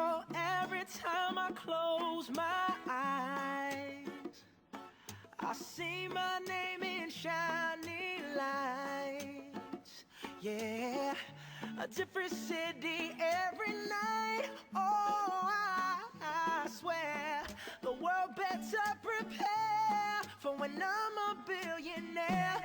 Oh, every time I close my eyes, I see my name in shining lights. Yeah, a different city every night. Oh, I swear the world better prepare for when I'm a billionaire.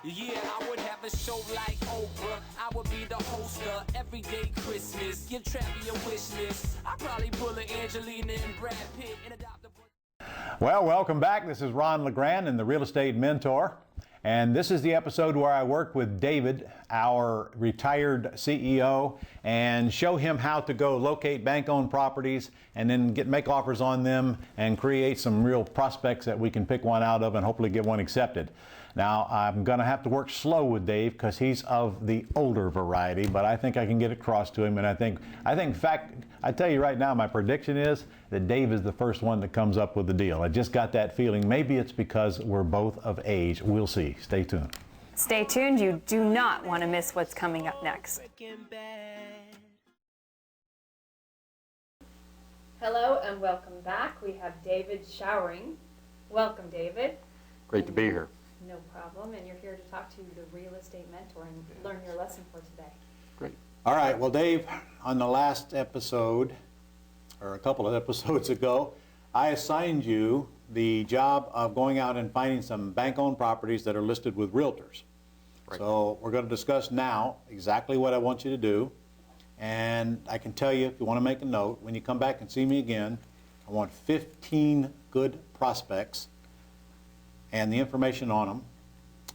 Yeah, I would have a show like Oprah. I would be the host of Everyday Christmas. Give Travi a wish list. I'd probably pull an Angelina and Brad Pitt and adopt a... Well, welcome back. This is Ron LeGrand and the Real Estate Mentor. And this is the episode where I work with David, our retired CEO, and show him how to go locate bank-owned properties and then make offers on them and create some real prospects that we can pick one out of and hopefully get one accepted. Now, I'm going to have to work slow with Dave because he's of the older variety, but I think I can get across to him. And I think, in fact, I tell you right now, my prediction is that Dave is the first one that comes up with the deal. I just got that feeling. Maybe it's because we're both of age. We'll see. Stay tuned. Stay tuned. You do not want to miss what's coming up next. Hello and welcome back. We have David Showering. Welcome, David. Great to be here. No problem. And you're here to talk to the Real Estate Mentor and learn your lesson for today. Great. All right. Well, Dave, on the last episode, or a couple of episodes ago, I assigned you the job of going out and finding some bank-owned properties that are listed with realtors. Right. So we're going to discuss now exactly what I want you to do. And I can tell you, if you want to make a note, when you come back and see me again, I want 15 good prospects and the information on them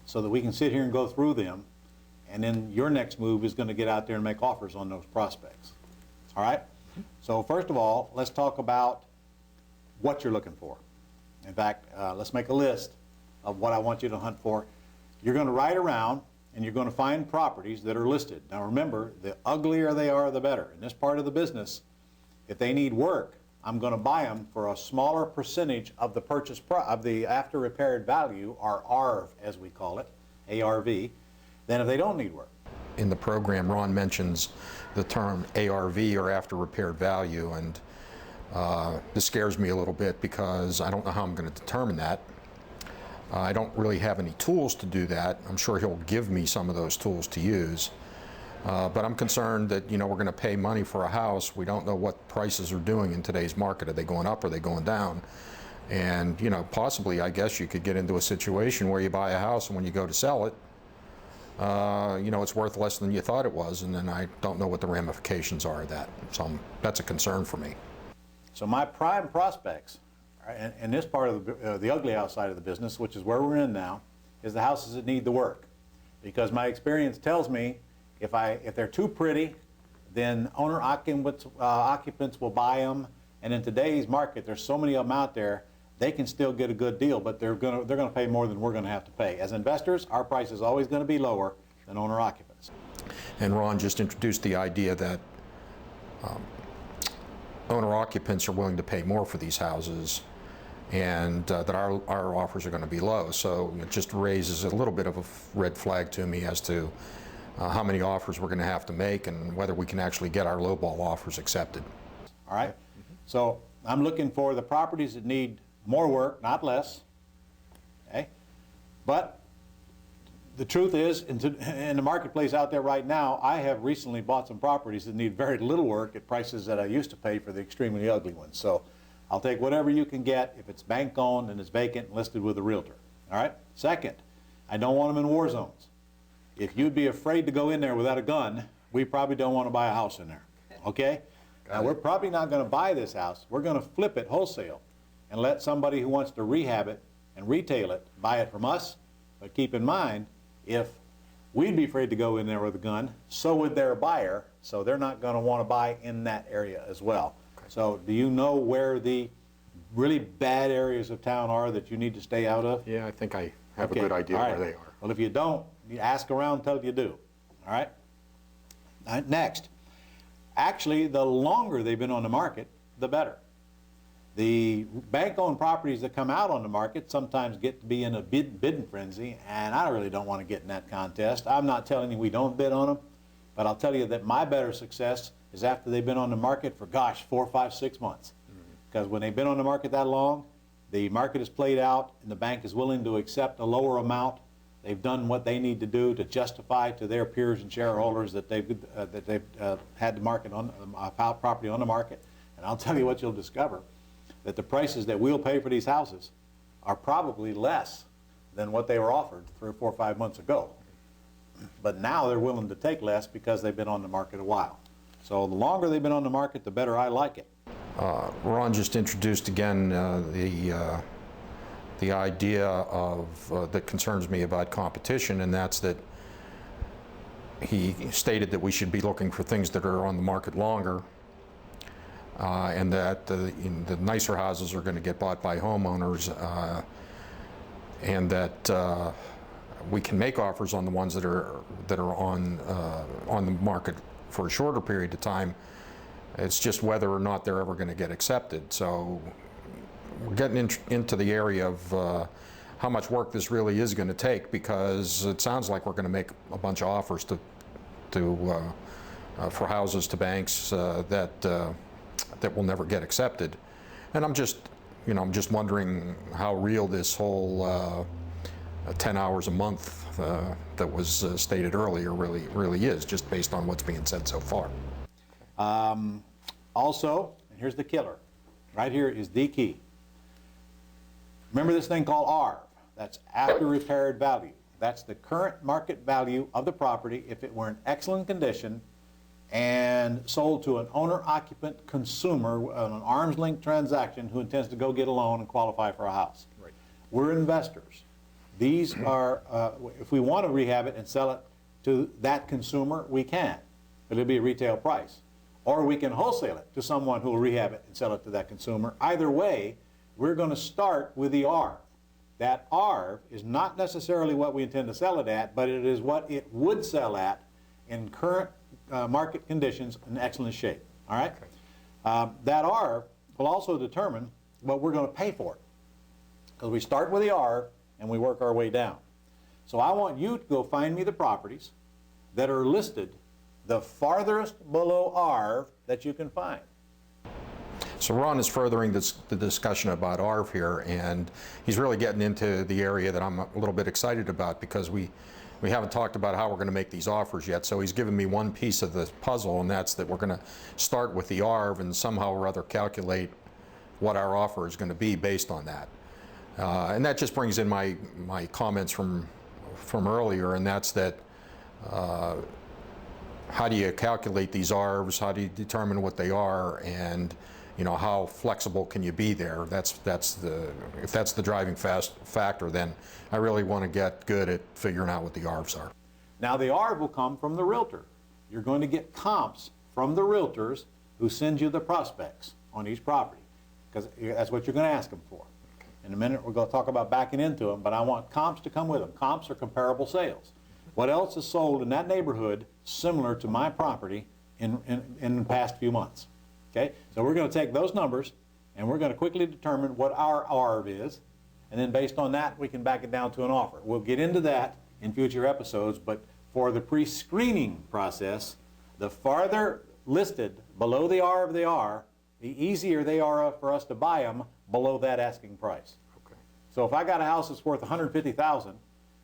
so that we can sit here and go through them. And then your next move is going to get out there and make offers on those prospects. All right? So first of all, let's talk about what you're looking for. In fact, let's make a list of what I want you to hunt for. You're going to ride around and you're going to find properties that are listed. Now remember, the uglier they are, the better. In this part of the business, if they need work, I'm going to buy them for a smaller percentage of the purchase of the after repaired value, or ARV as we call it, ARV, than if they don't need work. In the program, Ron mentions the term ARV, or after repaired value, and this scares me a little bit because I don't know how I'm going to determine that. I don't really have any tools to do that. I'm sure he'll give me some of those tools to use. But I'm concerned that, we're going to pay money for a house. We don't know what prices are doing in today's market. Are they going up? Are they going down? And, possibly, I guess you could get into a situation where you buy a house and when you go to sell it, it's worth less than you thought it was. And then I don't know what the ramifications are of that. So that's a concern for me. So my prime prospects, and this part of the ugly house side of the business, which is where we're in now, is the houses that need the work. Because my experience tells me if they're too pretty, then occupants will buy them. And in today's market, there's so many of them out there, they can still get a good deal, but they're going to pay more than we're going to have to pay. As investors, our price is always going to be lower than owner occupants. And Ron just introduced the idea that owner occupants are willing to pay more for these houses, and that our offers are going to be low. So it just raises a little bit of a red flag to me as to how many offers we're going to have to make and whether we can actually get our lowball offers accepted. All right? So I'm looking for the properties that need more work, not less. Okay? But the truth is, in the marketplace out there right now, I have recently bought some properties that need very little work at prices that I used to pay for the extremely ugly ones. So I'll take whatever you can get if it's bank-owned and it's vacant and listed with a realtor. All right? Second, I don't want them in war zones. If you'd be afraid to go in there without a gun, we probably don't want to buy a house in there. Okay? Now, we're probably not going to buy this house. We're going to flip it wholesale and let somebody who wants to rehab it and retail it buy it from us. But keep in mind, if we'd be afraid to go in there with a gun, so would their buyer, so they're not going to want to buy in that area as well. Okay. So do you know where the really bad areas of town are that you need to stay out of? Yeah, I think I have a good idea where they are. Well, if you don't, you ask around until you do. All right? Next, actually, the longer they've been on the market, the better. The bank-owned properties that come out on the market sometimes get to be in a bidding frenzy, and I really don't want to get in that contest. I'm not telling you we don't bid on them, but I'll tell you that my better success is after they've been on the market for, gosh, 4, 5, 6 months. Because when they've been on the market that long, the market is played out and the bank is willing to accept a lower amount. They've done what they need to do to justify to their peers and shareholders that they've had the market on property on the market. And I'll tell you what you'll discover, that the prices that we'll pay for these houses are probably less than what they were offered 3 or 4 or 5 months ago. But now they're willing to take less because they've been on the market a while. So the longer they've been on the market, the better I like it. Ron just introduced again the idea of that concerns me about competition, and that's that he stated that we should be looking for things that are on the market longer, and that the nicer houses are going to get bought by homeowners, and that we can make offers on the ones that are on the market for a shorter period of time. It's just whether or not they're ever going to get accepted. So we're getting into the area of how much work this really is going to take, because it sounds like we're going to make a bunch of offers for houses to banks that will never get accepted. And I'm just wondering how real this whole 10 hours a month that was stated earlier really is, just based on what's being said so far. Also, and here's the killer, right here is the key. Remember this thing called ARV, that's after repaired value. That's the current market value of the property if it were in excellent condition and sold to an owner-occupant consumer on an arm's length transaction who intends to go get a loan and qualify for a house. Right. We're investors. These are, if we want to rehab it and sell it to that consumer, we can. It'll be a retail price. Or we can wholesale it to someone who will rehab it and sell it to that consumer. Either way, we're going to start with the ARV. That ARV is not necessarily what we intend to sell it at, but it is what it would sell at in current market conditions in excellent shape. All right? Okay. That ARV will also determine what we're going to pay for it. Because we start with the ARV and we work our way down. So I want you to go find me the properties that are listed the farthest below ARV that you can find. So Ron is furthering the discussion about ARV here, and he's really getting into the area that I'm a little bit excited about, because we haven't talked about how we're going to make these offers yet. So he's given me one piece of the puzzle, and that's that we're going to start with the ARV and somehow or other calculate what our offer is going to be based on that. And that just brings in my comments from earlier, and that's that how do you calculate these ARVs? How do you determine what they are? And how flexible can you be there? If that's the driving factor, then I really want to get good at figuring out what the ARVs are. Now the ARV will come from the realtor. You're going to get comps from the realtors who send you the prospects on each property, because that's what you're going to ask them for. In a minute we're going to talk about backing into them, but I want comps to come with them. Comps are comparable sales. What else is sold in that neighborhood similar to my property in the past few months? Okay, so we're going to take those numbers and we're going to quickly determine what our ARV is, and then based on that we can back it down to an offer. We'll get into that in future episodes, but for the pre-screening process, the farther listed below the ARV they are, the easier they are for us to buy them below that asking price. Okay. So if I got a house that's worth $150,000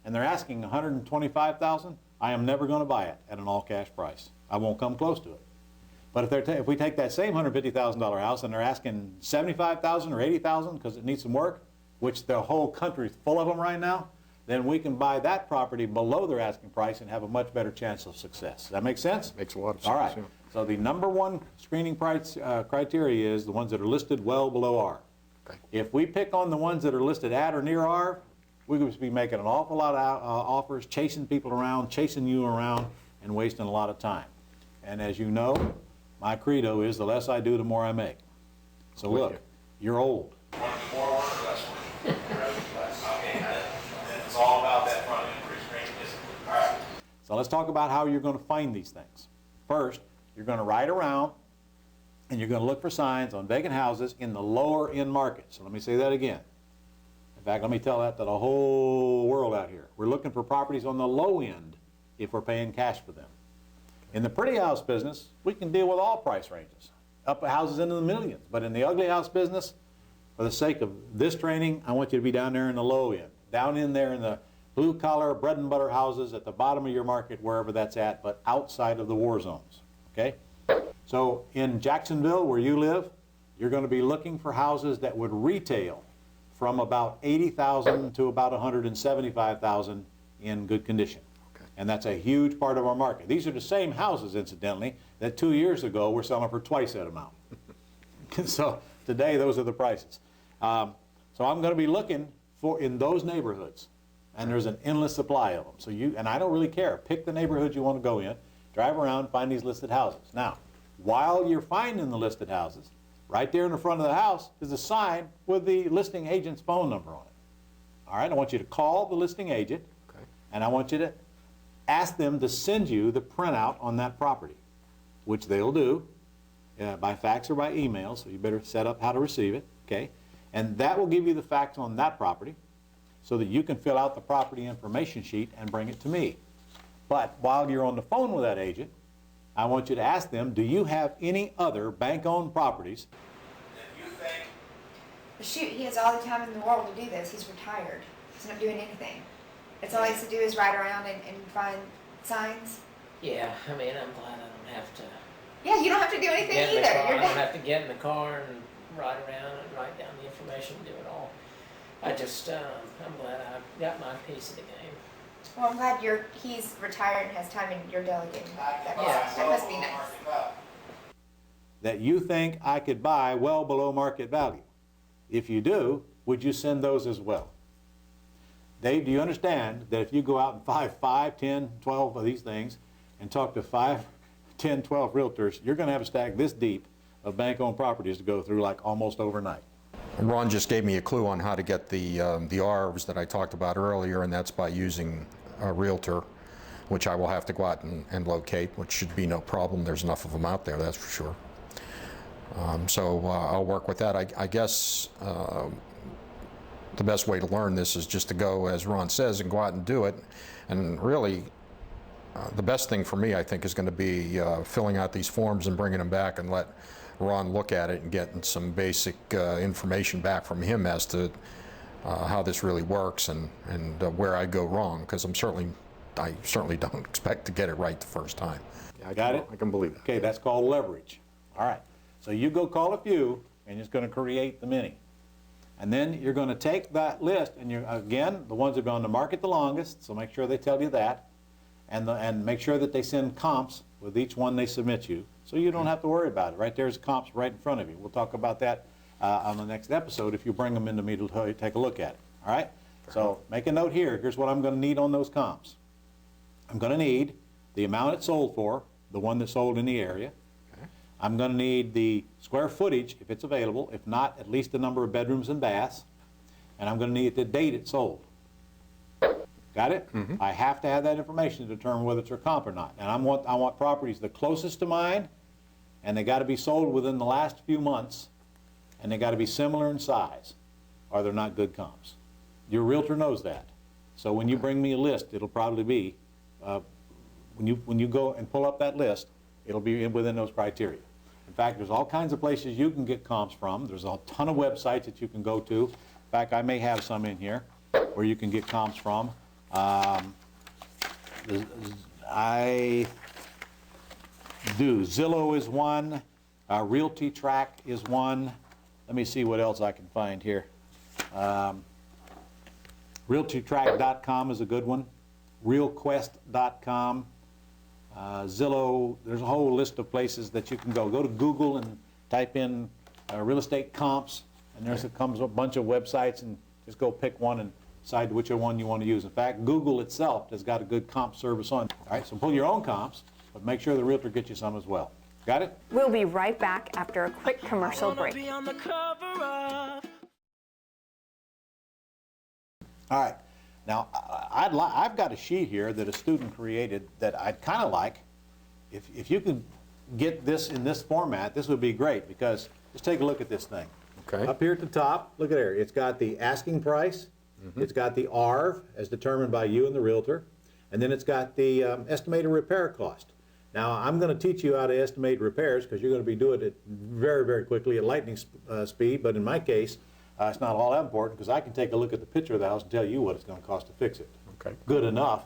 and they're asking $125,000, I am never going to buy it at an all-cash price. I won't come close to it. But if we take that same $150,000 house and they're asking $75,000 or $80,000 because it needs some work, which the whole country is full of them right now, then we can buy that property below their asking price and have a much better chance of success. Does that make sense? Makes a lot of sense. All right. Yeah. So the number one screening criteria is the ones that are listed well below ARV. Okay. If we pick on the ones that are listed at or near ARV, we're going to be making an awful lot of offers, chasing people around, chasing you around, and wasting a lot of time. And as you know, my credo is the less I do, the more I make. So look, you're old. More or less one? Okay, then it's all about that front end pre-screen. All right. So let's talk about how you're going to find these things. First, you're going to ride around and you're going to look for signs on vacant houses in the lower end market. So let me say that again. In fact, let me tell that to the whole world out here. We're looking for properties on the low end if we're paying cash for them. In the pretty house business, we can deal with all price ranges, up houses into the millions. But in the ugly house business, for the sake of this training, I want you to be down there in the low end, down in there in the blue collar, bread and butter houses at the bottom of your market, wherever that's at, but outside of the war zones, okay? So in Jacksonville, where you live, you're going to be looking for houses that would retail from about $80,000 to about $175,000 in good condition. Okay. And that's a huge part of our market. These are the same houses, incidentally, that 2 years ago were selling for twice that amount. So today, those are the prices. So I'm going to be looking for in those neighborhoods, and there's an endless supply of them. So and I don't really care. Pick the neighborhood you want to go in, drive around, find these listed houses. Now, while you're finding the listed houses, right there in the front of the house is a sign with the listing agent's phone number on it. All right, I want you to call the listing agent, Okay. and I want you to ask them to send you the printout on that property, which they'll do by fax or by email, so you better set up how to receive it, okay? And that will give you the facts on that property so that you can fill out the property information sheet and bring it to me. But while you're on the phone with that agent, I want you to ask them, do you have any other bank-owned properties If you think Shoot, he has all the time in the world to do this. He's retired. He's not doing anything. It's all he has to do is ride around and find signs. Yeah, I mean, I'm glad I don't have to Yeah, you don't have to do anything get in the either. car. I You're don't done. have to get in the car and ride around and write down the information and do it all. I just, I'm glad I got my piece of the game. Well, I'm glad he's retired and has time and you're delegating. I can buy That must be below nice. market value. that you think I could buy well below market value? If you do, would you send those as well? Dave, do you understand that if you go out and buy 5, 10, 12 of these things and talk to 5, 10, 12 realtors, you're going to have a stack this deep of bank-owned properties to go through like almost overnight. Ron just gave me a clue on how to get the ARVs that I talked about earlier, and that's by using a realtor, which I will have to go out and locate, which should be no problem. There's enough of them out there, that's for sure. So I'll work with that. I guess the best way to learn this is just to go, as Ron says, and go out and do it. And really, the best thing for me, I think, is going to be filling out these forms and bringing them back and let Ron look at it and getting some basic information back from him as to how this really works and where I go wrong, because I certainly don't expect to get it right the first time. Got it? I can believe it. Okay, that's called leverage. All right. So you go call a few, and it's going to create the many. And then you're going to take that list, and again, the ones that have been on the market the longest, so make sure they tell you that, and make sure that they send comps with each one they submit you, so you don't have to worry about it. Right there's comps right in front of you. We'll talk about that on the next episode if you bring them into me to take a look at it. All right? So make a note here. Here's what I'm going to need on those comps. I'm going to need the amount it sold for, the one that sold in the area. I'm going to need the square footage, if it's available. If not, at least the number of bedrooms and baths. And I'm going to need the date it sold. Got it? Mm-hmm. I have to have that information to determine whether it's a comp or not. And I want properties the closest to mine, and they got to be sold within the last few months, and they got to be similar in size, or they're not good comps. Your realtor knows that. So when you bring me a list, it'll probably be, when you go and pull up that list, it'll be within those criteria. In fact, there's all kinds of places you can get comps from. There's a ton of websites that you can go to. In fact, I may have some in here where you can get comps from. I do. Zillow is one. RealtyTrack is one. Let me see what else I can find here. RealtyTrack.com is a good one. RealQuest.com. Zillow, there's a whole list of places that you can go. Go to Google and type in real estate comps, and there comes a bunch of websites, and just go pick one and decide which one you want to use. In fact, Google itself has got a good comp service on. All right, so pull your own comps, but make sure the realtor gets you some as well. Got it? We'll be right back after a quick commercial Wanna break. be on the cover of. All right. Now, I've got a sheet here that a student created that I'd kind of like. If you could get this in this format, this would be great, because just take a look at this thing. Okay. Up here at the top, look at here. It's got the asking price. Mm-hmm. It's got the ARV as determined by you and the realtor. And then it's got the estimated repair cost. Now, I'm gonna teach you how to estimate repairs, because you're gonna be doing it very, very quickly at lightning speed, but in my case, it's not all that important, because I can take a look at the picture of the house and tell you what it's gonna cost to fix it. Okay. Good enough,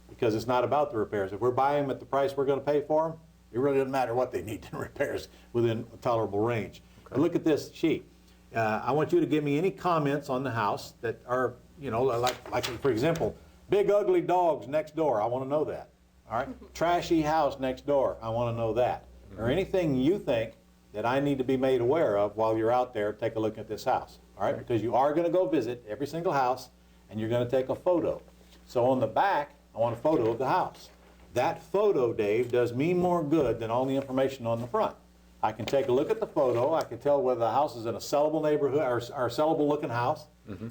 because it's not about the repairs. If we're buying them at the price we're gonna pay for them, it really doesn't matter what they need in repairs within a tolerable range. But look at this sheet. I want you to give me any comments on the house that are, you know, like for example, big ugly dogs next door, I wanna know that. All right, trashy house next door, I want to know that. Or anything you think that I need to be made aware of while you're out there, take a look at this house. All right, because you are going to go visit every single house and you're going to take a photo. So on the back, I want a photo of the house. That photo, Dave, does me more good than all the information on the front. I can take a look at the photo, I can tell whether the house is in a sellable neighborhood or sellable looking house,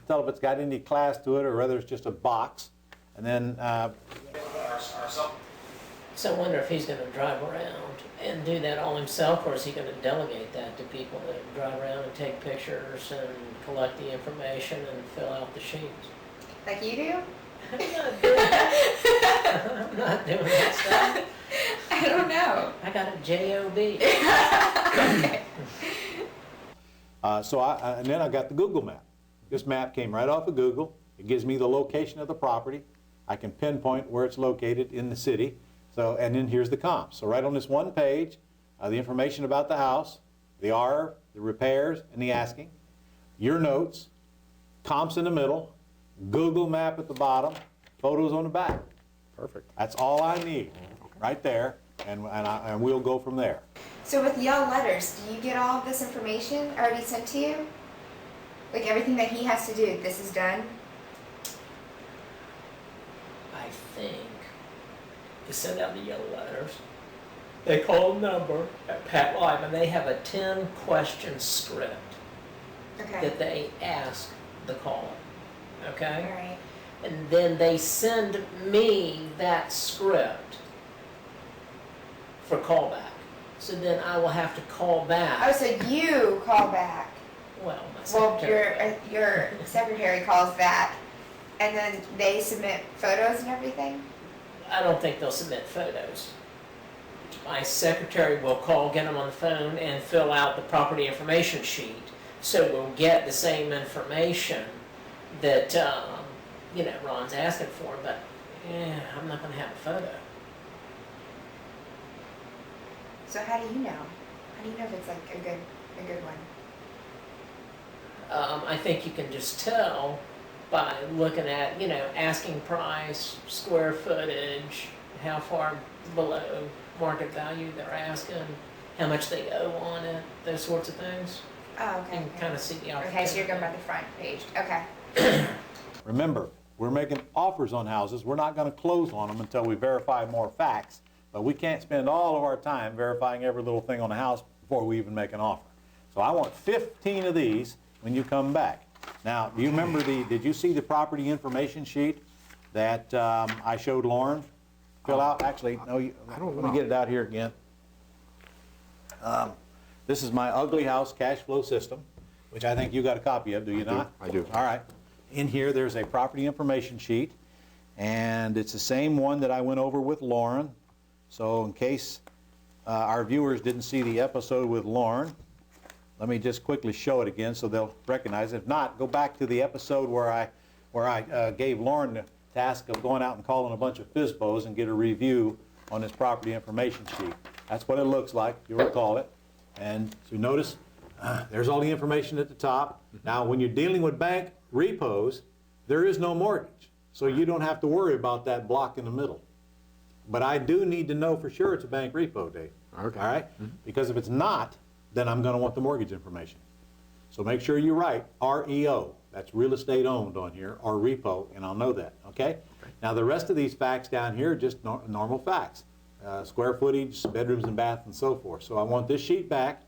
tell if it's got any class to it or whether it's just a box. And then So I wonder if he's gonna drive around and do that all himself, or is he gonna delegate that to people that drive around and take pictures and collect the information and fill out the sheets? Like you do? I'm not doing that. I'm not doing that stuff. I don't know. I got a J-O-B. And then I got the Google map. This map came right off of Google. It gives me the location of the property. I can pinpoint where it's located in the city. So, and then here's the comps. So right on this one page, the information about the house, the R, the repairs, and the asking, your notes, comps in the middle, Google map at the bottom, photos on the back. Perfect. That's all I need, right there, and we'll go from there. So with yellow letters, do you get all of this information already sent to you? Like everything that he has to do, this is done? I think they send out the yellow letters. They call a number at Pat Live, and they have a 10-question script Okay. that they ask the caller. Okay? All right. And then they send me that script for callback. So then I will have to call Oh, back. so you call back. Well, my Well, secretary. your secretary calls back, and then they submit photos and everything? I don't think they'll submit photos. My secretary will call, get them on the phone, and fill out the property information sheet. So we'll get the same information that, Ron's asking for, but I'm not going to have a photo. So how do you know? How do you know if it's like a good one? I think you can just tell by looking at, asking price, square footage, how far below market value they're asking, how much they owe on it, those sorts of things. Oh, You okay. can kind of see the opportunity. Okay, so you're going by the front page. Okay. Remember, we're making offers on houses. We're not going to close on them until we verify more facts. But we can't spend all of our time verifying every little thing on a house before we even make an offer. So I want 15 of these when you come back. Now, do you remember did you see the property information sheet that I showed Lauren fill out? Actually, no, I don't let me know. get it out here again. This is my ugly house cash flow system, which I think you got a copy of, do you not? I do. All right. In here, there's a property information sheet, and it's the same one that I went over with Lauren. So in case our viewers didn't see the episode with Lauren, let me just quickly show it again so they'll recognize it. If not, go back to the episode where I gave Lauren the task of going out and calling a bunch of FSBOs and get a review on this property information sheet. That's what it looks like, you'll recall it. And so you notice, there's all the information at the top. Now, when you're dealing with bank repos, there is no mortgage. So you don't have to worry about that block in the middle. But I do need to know for sure it's a bank repo, Dave. Okay. All right? Because if it's not, then I'm going to want the mortgage information. So make sure you write REO. That's real estate owned on here, or repo, and I'll know that, okay? Now the rest of these facts down here are just normal facts. Square footage, bedrooms and baths, and so forth. So I want this sheet back.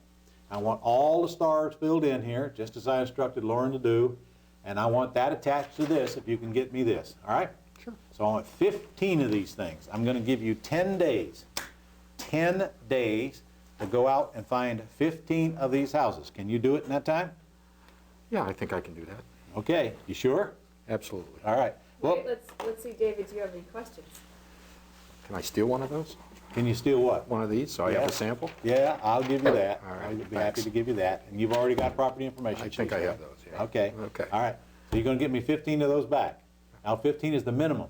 I want all the stars filled in here, just as I instructed Lauren to do. And I want that attached to this, if you can get me this, all right? Sure. So I want 15 of these things. I'm going to give you 10 days. 10 days to go out and find 15 of these houses. Can you do it in that time? Yeah, I think I can do that. Okay, you sure? Absolutely. All right. Well, Wait, let's see, David, do you have any questions? Can I steal one of those? Can you steal what? One of these, so I have Yeah. a sample? Yeah, I'll give you that. All right, I'll be happy thanks. to give you that. And you've already got property information. I think sheets, I have right? those, yeah. Okay. Okay. All right. So you're gonna get me 15 of those back. Now 15 is the minimum.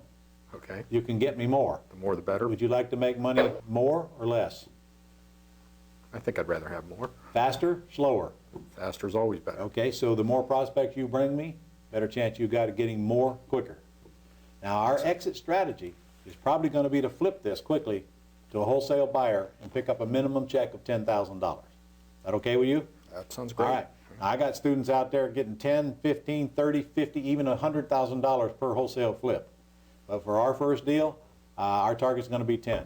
Okay, You can get me more. the more the better. Would you like to make money more or less? I think I'd rather have more. Faster, slower? Faster is always better. Okay, so the more prospects you bring me, better chance you got of getting more quicker. Now, our exit strategy is probably gonna be to flip this quickly to a wholesale buyer and pick up a minimum check of $10,000. Is that okay with you? That sounds great. All right. Now, I got students out there getting 10, 15, 30, 50, even $100,000 per wholesale flip. But for our first deal, our target's gonna be 10.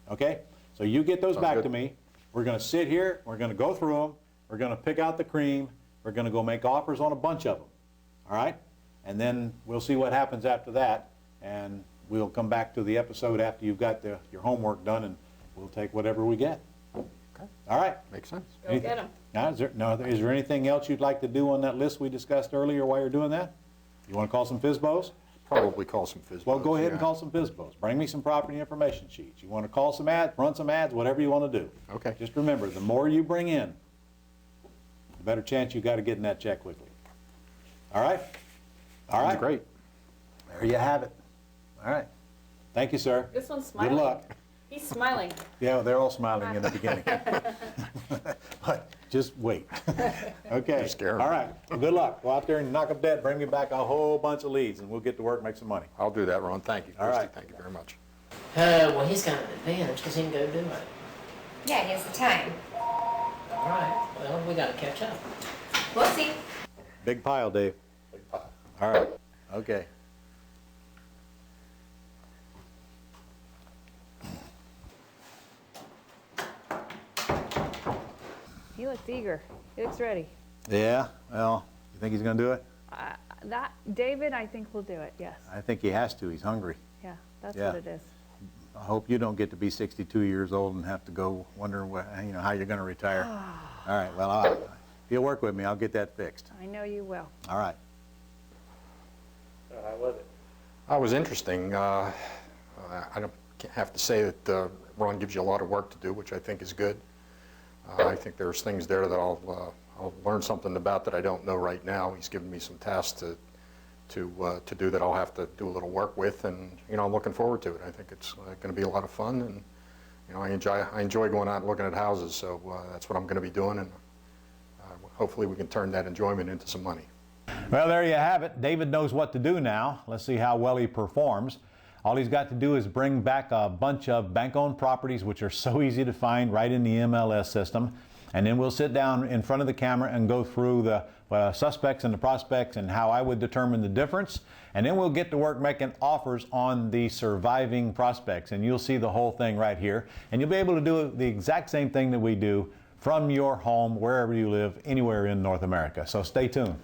Okay? So you get those Sounds back good. to me. We're gonna sit here, we're gonna go through them, we're gonna pick out the cream, we're gonna go make offers on a bunch of them. All right? And then we'll see what happens after that, and we'll come back to the episode after you've got your homework done, and we'll take whatever we get. Okay, All right? makes sense. Go get them. Now, is there anything else you'd like to do on that list we discussed earlier while you're doing that? You want to call some FSBOs? Probably call some FSBOs. Well, go ahead and yeah. call some FSBOs. Bring me some property information sheets. You want to call some ads, run some ads, whatever you want to do. Okay. Just remember, the more you bring in, the better chance you got of getting that check quickly. All right? All Sounds right. great. There you have it. All right. Thank you, sir. This one's Good smiling. luck. He's smiling. Yeah, they're all smiling in the beginning. But just wait. Okay. You're scaring All me. right. Well, good luck. Go out there and knock up debt. Bring me back a whole bunch of leads, and we'll get to work, make some money. I'll do that, Ron. Thank you, All Christy. right. Thank you very much. Well, he's got an advantage because he can go do it. Yeah, he has the time. All right, well, we got to catch up. We'll see. Big pile, Dave. All right. Okay. He looks eager. He looks ready. Yeah. Well, you think he's going to do it? David, I think will do it, yes. I think he has to. He's hungry. Yeah, that's Yeah. what it is. I hope you don't get to be 62 years old and have to go wondering how you're going to retire. All right. Well, if you'll work with me, I'll get that fixed. I know you will. All right. It was interesting. I don't have to say that Ron gives you a lot of work to do, which I think is good. I think there's things there that I'll learn something about that I don't know right now. He's given me some tasks to do that I'll have to do a little work with, and I'm looking forward to it. I think it's going to be a lot of fun, and I enjoy going out and looking at houses, so that's what I'm going to be doing, and hopefully we can turn that enjoyment into some money. Well, there you have it. David knows what to do now. Let's see how well he performs. All he's got to do is bring back a bunch of bank-owned properties, which are so easy to find right in the MLS system. And then we'll sit down in front of the camera and go through the suspects and the prospects and how I would determine the difference. And then we'll get to work making offers on the surviving prospects. And you'll see the whole thing right here. And you'll be able to do the exact same thing that we do from your home, wherever you live, anywhere in North America. So stay tuned.